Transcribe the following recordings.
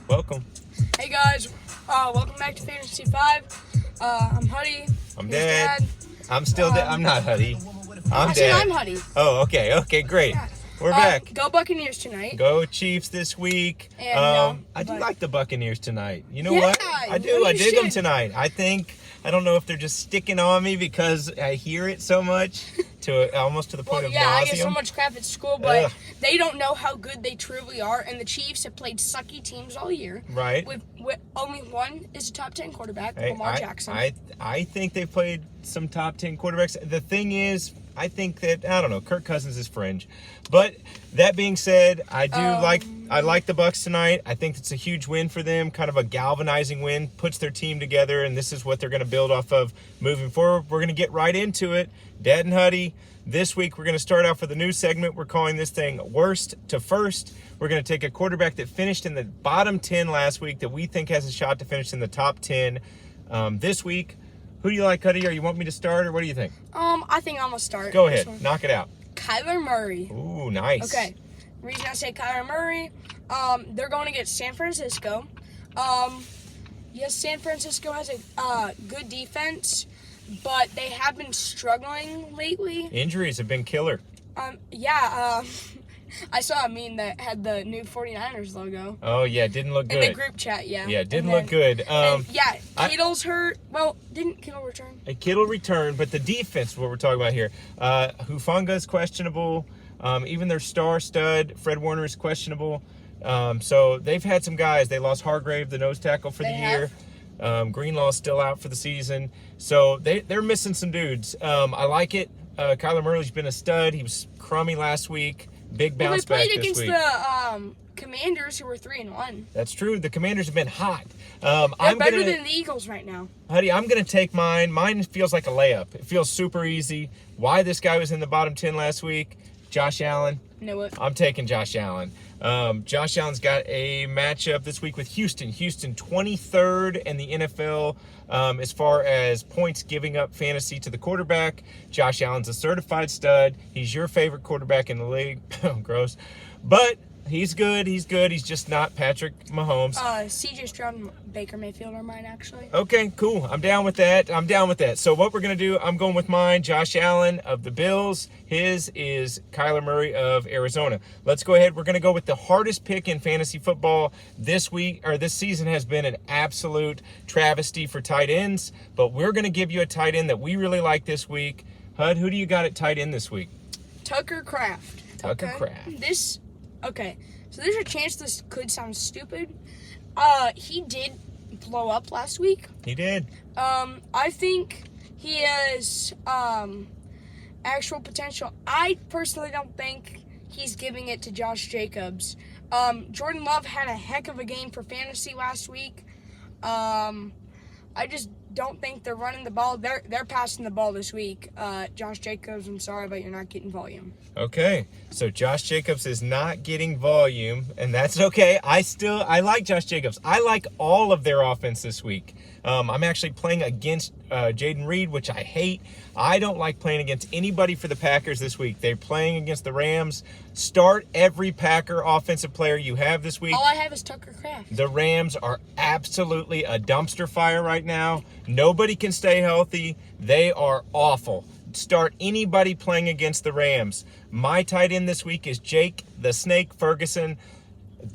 Welcome. Hey guys, welcome back to Fantasy 5. I'm Huddy. I'm Here's Dad. I'm still Dad. I'm not Huddy. I'm I said Dad. I'm Huddy. Oh, okay. Okay, great. Yeah. We're back. Go Buccaneers tonight. Go Chiefs this week. And, I do like the Buccaneers tonight. You know Yeah, what? I do. you I dig them should. tonight. I don't know if they're just sticking on me because I hear it so much to almost to the point Well, of yeah, I get so nauseum. much crap at school, but Ugh. they don't know how good they truly are. And the Chiefs have played sucky teams all year. Right. With only one is a top 10 quarterback, Hey, Lamar Jackson. I think they've played some top 10 quarterbacks. The thing is, I think that, I don't know, Kirk Cousins is fringe. But that being said, I like the Bucs tonight. I think it's a huge win for them, kind of a galvanizing win, puts their team together, and this is what they're going to build off of moving forward. We're going to get right into it. Dad and Huddy, this week we're going to start off with a new segment. We're calling this thing Worst to First. We're going to take a quarterback that finished in the bottom 10 last week that we think has a shot to finish in the top 10 this week. Who do you like, Huddy? Or you want me to start, or what do you think? I think I'm going to start. Go ahead. Knock it out. Kyler Murray. Ooh, nice. Okay. The reason I say Kyler Murray, they're going against San Francisco. Yes, San Francisco has a good defense, but they have been struggling lately. Injuries have been killer. I saw a meme that had the new 49ers logo. Oh, yeah, it didn't look good. In the group chat, yeah. Yeah, it didn't look good. Kittle's hurt. Well, didn't Kittle return? Kittle returned, but the defense is what we're talking about here. Hufanga's questionable. Even their star stud, Fred Warner, is questionable. So they've had some guys. They lost Hargrave, the nose tackle, for the year. Greenlaw's still out for the season. So they're missing some dudes. I like it. Kyler Murray's been a stud. He was crummy last week. Big bounce back this week. They played against the Commanders, who were 3-1. That's true. The Commanders have been hot. They're better than the Eagles right now. Huddy, I'm going to take mine. Mine feels like a layup. It feels super easy. Why this guy was in the bottom 10 last week? Josh Allen. Know it. I'm taking Josh Allen. Josh Allen's got a matchup this week with Houston. Houston 23rd in the NFL as far as points giving up fantasy to the quarterback. Josh Allen's a certified stud. He's your favorite quarterback in the league. Gross. But he's good. He's good. He's just not Patrick Mahomes. CJ Stroud and Baker Mayfield are mine, actually. Okay, cool. I'm down with that. So what we're going to do, I'm going with mine, Josh Allen of the Bills. His is Kyler Murray of Arizona. Let's go ahead. We're going to go with the hardest pick in fantasy football this season has been an absolute travesty for tight ends, but we're going to give you a tight end that we really like this week. Hud, who do you got at tight end this week? Tucker Kraft. Tucker Kraft. Okay, so there's a chance this could sound stupid. He did blow up last week. He did. I think he has actual potential. I personally don't think he's giving it to Josh Jacobs. Jordan Love had a heck of a game for fantasy last week. I just don't think they're running the ball. They're passing the ball this week. Josh Jacobs, I'm sorry, but you're not getting volume. Okay, so Josh Jacobs is not getting volume, and that's okay. I like Josh Jacobs. I like all of their offense this week. I'm actually playing against Jaden Reed, which I hate. I don't like playing against anybody for the Packers this week. They're playing against the Rams. Start every Packer offensive player you have this week. All I have is Tucker Kraft. The Rams are absolutely a dumpster fire right now. Nobody can stay healthy. They are awful. Start anybody playing against the Rams. My tight end this week is Jake the Snake Ferguson,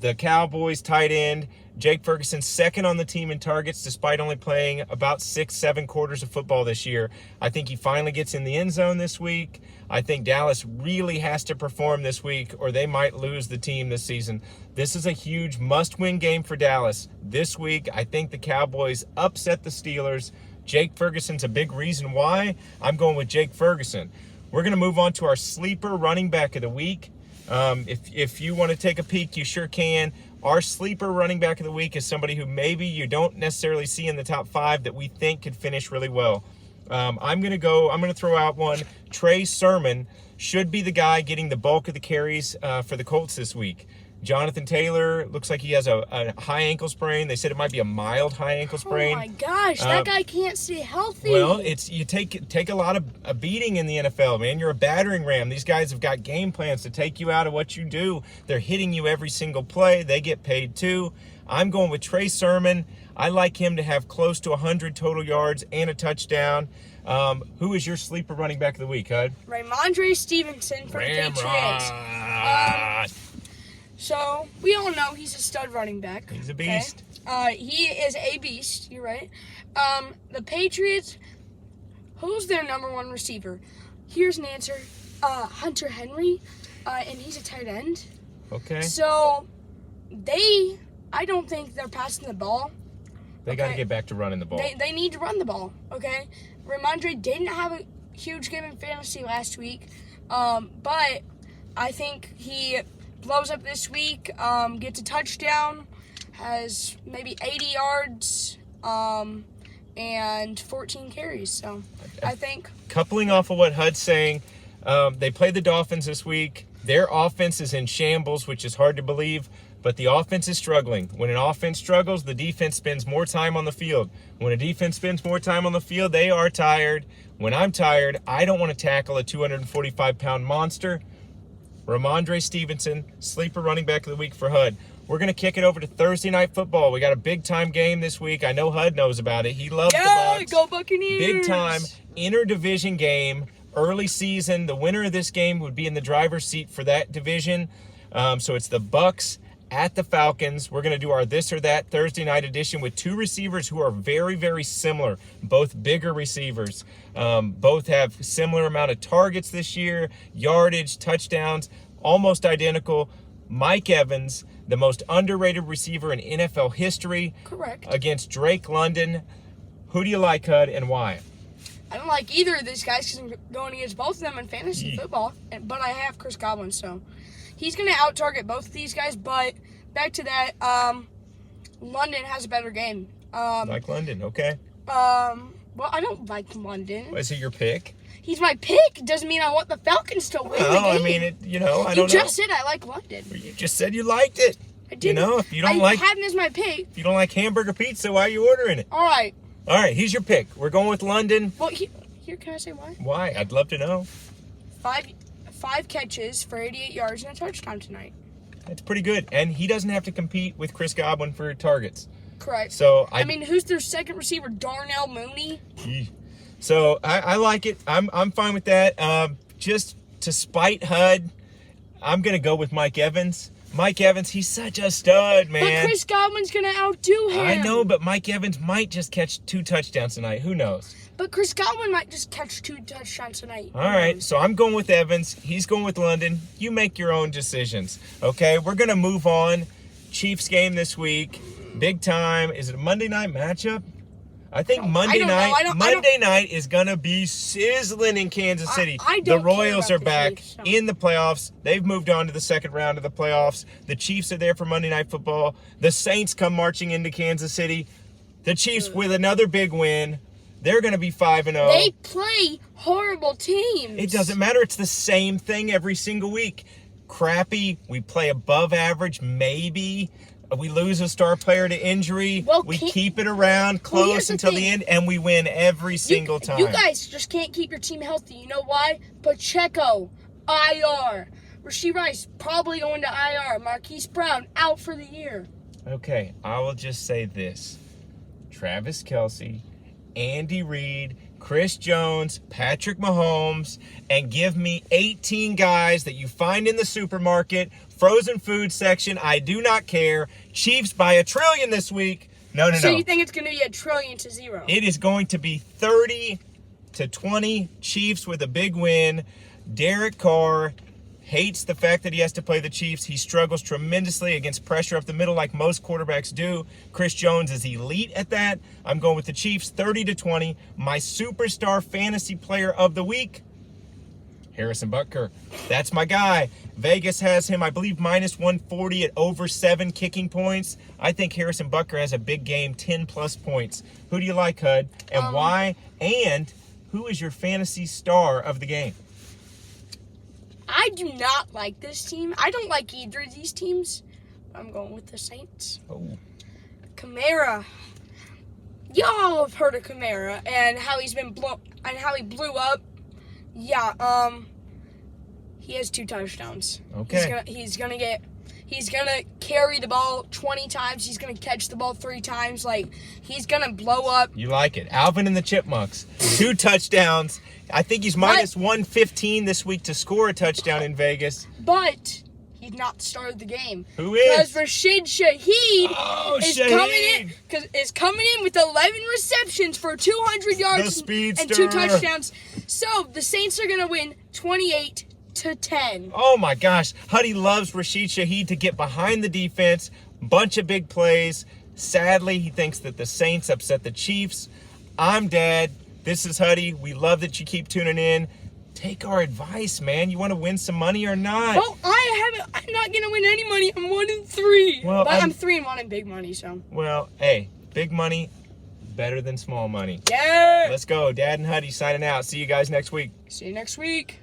the Cowboys tight end. Jake Ferguson, second on the team in targets, despite only playing about 6-7 quarters of football this year. I think he finally gets in the end zone this week. I think Dallas really has to perform this week, or they might lose the team this season. This is a huge must-win game for Dallas. This week, I think the Cowboys upset the Steelers. Jake Ferguson's a big reason why. I'm going with Jake Ferguson. We're going to move on to our sleeper running back of the week. If you want to take a peek, you sure can. Our sleeper running back of the week is somebody who maybe you don't necessarily see in the top 5 that we think could finish really well. I'm going to throw out one. Trey Sermon should be the guy getting the bulk of the carries for the Colts this week. Jonathan Taylor looks like he has a high ankle sprain. They said it might be a mild high ankle sprain. Oh my gosh, that guy can't stay healthy. Well, you take a lot of a beating in the NFL, man. You're a battering ram. These guys have got game plans to take you out of what you do. They're hitting you every single play. They get paid too. I'm going with Trey Sermon. I like him to have close to 100 total yards and a touchdown. Who is your sleeper running back of the week, Hud? Ramondre Stevenson for the Patriots. So, we all know he's a stud running back. He's a beast. Okay? He is a beast, you're right. The Patriots, who's their number one receiver? Here's an answer. Hunter Henry, and he's a tight end. Okay. So, I don't think they're passing the ball. They got to get back to running the ball. They need to run the ball, okay? Ramondre didn't have a huge game in fantasy last week, but I think he blows up this week, gets a touchdown, has maybe 80 yards, and 14 carries. So I think... Coupling off of what Hud's saying, they play the Dolphins this week. Their offense is in shambles, which is hard to believe, but the offense is struggling. When an offense struggles, the defense spends more time on the field. When a defense spends more time on the field, they are tired. When I'm tired, I don't want to tackle a 245-pound monster. Ramondre Stevenson, sleeper running back of the week for Hud. We're going to kick it over to Thursday Night Football. We got a big-time game this week. I know Hud knows about it. He loves the Bucs. Go Buccaneers! Big-time interdivision game, early season. The winner of this game would be in the driver's seat for that division. So it's the Bucs at the Falcons. We're going to do our this or that Thursday night edition with two receivers who are very, very similar, both bigger receivers. Both have similar amount of targets this year, yardage, touchdowns, almost identical. Mike Evans, the most underrated receiver in NFL history. Correct. Against Drake London. Who do you like, Hud, and why? I don't like either of these guys because I'm going against both of them in fantasy football, but I have Chris Godwin, so he's going to out-target both of these guys, but back to that, London has a better game. Like London, okay. Well, I don't like London. Is it your pick? He's my pick. Doesn't mean I want the Falcons to win the game. I mean, I don't know. You just said I like London. You just said you liked it. I did. If you don't I had him as my pick. If you don't like hamburger pizza, why are you ordering it? All right. All right, here's your pick. We're going with London. Well, here, can I say why? Why? I'd love to know. Five catches for 88 yards and a touchdown tonight. That's pretty good. And he doesn't have to compete with Chris Godwin for targets. Correct. So I mean, who's their second receiver? Darnell Mooney? So I like it. I'm fine with that. Just to spite Hud, I'm going to go with Mike Evans. Mike Evans, he's such a stud, man. But Chris Godwin's going to outdo him. I know, but Mike Evans might just catch 2 touchdowns tonight. Who knows? But Chris Godwin might just catch 2 touchdowns tonight. All right, so I'm going with Evans. He's going with London. You make your own decisions, okay? We're going to move on. Chiefs game this week. Big time. Is it a Monday night matchup? I think Monday night is going to be sizzling in Kansas City. The Royals are back Chiefs, so. in the playoffs. They've moved on to the second round of the playoffs. The Chiefs are there for Monday Night Football. The Saints come marching into Kansas City. The Chiefs with another big win. They're going to be 5-0. They play horrible teams. It doesn't matter. It's the same thing every single week. Crappy. We play above average, maybe. We lose a star player to injury. We keep it around close until the end, and we win every single time. You guys just can't keep your team healthy. You know why? Pacheco, IR. Rasheed Rice, probably going to IR. Marquise Brown, out for the year. Okay, I will just say this. Travis Kelce, Andy Reid, Chris Jones, Patrick Mahomes, and give me 18 guys that you find in the supermarket, frozen food section. I do not care. Chiefs by 1 trillion this week. No. So you think it's going to be 1 trillion to 0? It is going to be 30-20 Chiefs with a big win. Derek Carr hates the fact that he has to play the Chiefs. He struggles tremendously against pressure up the middle like most quarterbacks do. Chris Jones is elite at that. I'm going with the Chiefs 30-20. My superstar fantasy player of the week, Harrison Butker. That's my guy. Vegas has him, I believe, minus 140 at over 7 kicking points. I think Harrison Butker has a big game, 10-plus points. Who do you like, Hud, and why? And who is your fantasy star of the game? I do not like this team. I don't like either of these teams. I'm going with the Saints. Oh. Kamara. Y'all have heard of Kamara and how he blew up. Yeah, he has 2 touchdowns. Okay. He's gonna carry the ball 20 times. He's gonna catch the ball 3 times. Like, he's gonna blow up. You like it. Alvin and the Chipmunks. 2 touchdowns. I think he's minus 115 this week to score a touchdown in Vegas. But he's not started the game. Who is? Because Rashid Shaheed is coming in with 11 receptions for 200 yards and 2 touchdowns. So the Saints are gonna win 28-10. Oh my gosh. Huddy loves Rashid Shaheed to get behind the defense. Bunch of big plays. Sadly, he thinks that the Saints upset the Chiefs. I'm Dad. This is Huddy. We love that you keep tuning in. Take our advice, man. You want to win some money or not? Well, I'm not gonna win any money. I'm 1-3. Well, but I'm 3-1 in big money. So. Well, hey, big money, better than small money. Yeah. Let's go. Dad and Huddy signing out. See you guys next week. See you next week.